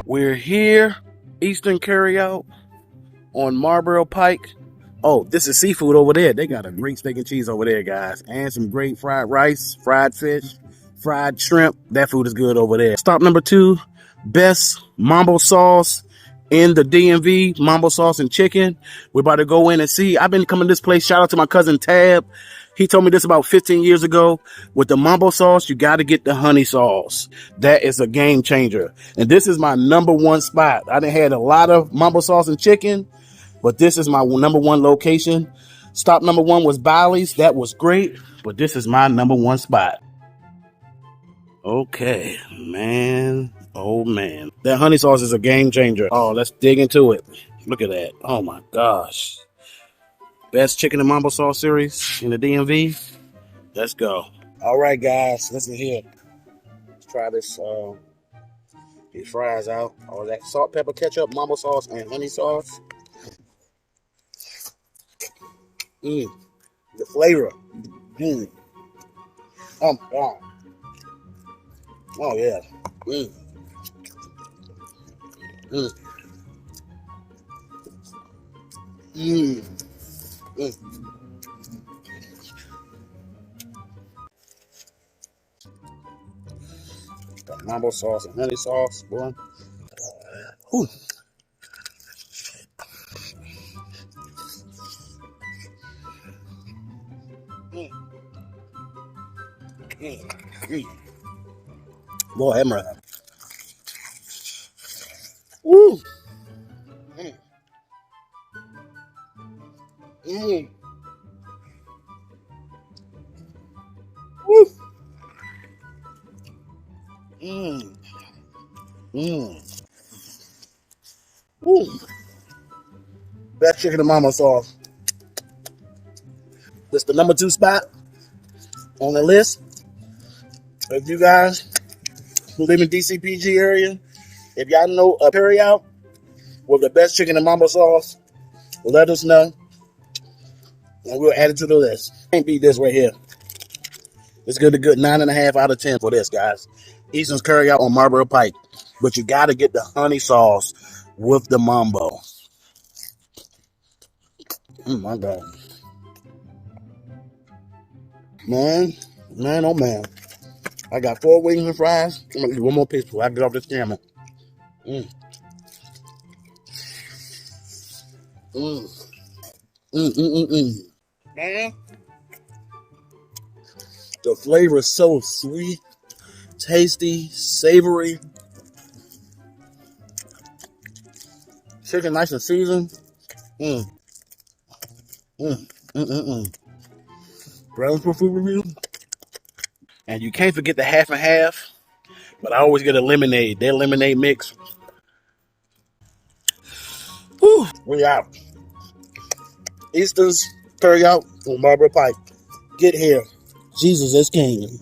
We're here, Eastern Carryout on Marlboro Pike. Oh, this is seafood over there. They got a great steak and cheese over there, guys. And some great fried rice, fried fish, fried shrimp. That food is good over there. Stop number 2, best Mumbo sauce in the DMV, Mumbo sauce and chicken. We're about to go in and see. I've been coming to this place. Shout out to my cousin Tab. He told me this about 15 years ago. With the Mumbo sauce, you got to get the honey sauce. That is a game changer. And this is my number 1 spot. I done had a lot of Mumbo sauce and chicken, but this is my number 1 location. Stop number 1 was Bally's. That was great, but this is my number 1 spot. Okay, man. Oh, man. That honey sauce is a game changer. Oh, let's dig into it. Look at that. Oh, my gosh. Best Chicken and Mumbo sauce series in the DMV. Let's go. All right, guys. Listen here. Let's try this. These fries out. All that salt, pepper, ketchup, Mumbo sauce, and honey sauce. The flavor. Oh, my God. Oh, yeah. Got Mumbo sauce and honey sauce, boy. Whew. Boy, I'm right. Woo! Woo! Woo! Best Chicken and Mumbo sauce. This is the number 2 spot on the list. If you guys who live in DCPG area, if y'all know a Carryout with the best Chicken and Mumbo sauce, let us know, and we'll add it to the list. Can't beat this right here. It's good to good 9.5 out of 10 for this, guys. Eastern's Carryout on Marlboro Pike, but you got to get the honey sauce with the Mumbo. Oh my God, man, oh man. I got 4 wings and fries. I'm gonna eat one more piece before I get off this camera. Man, the flavor is so sweet, tasty, savory. Chicken nice and seasoned. Brown for food review. And you can't forget the half and half, but I always get a lemonade. Their lemonade mix. Whew, we out. Easter's Carryout on Marlboro Pike. Get here. Jesus is King.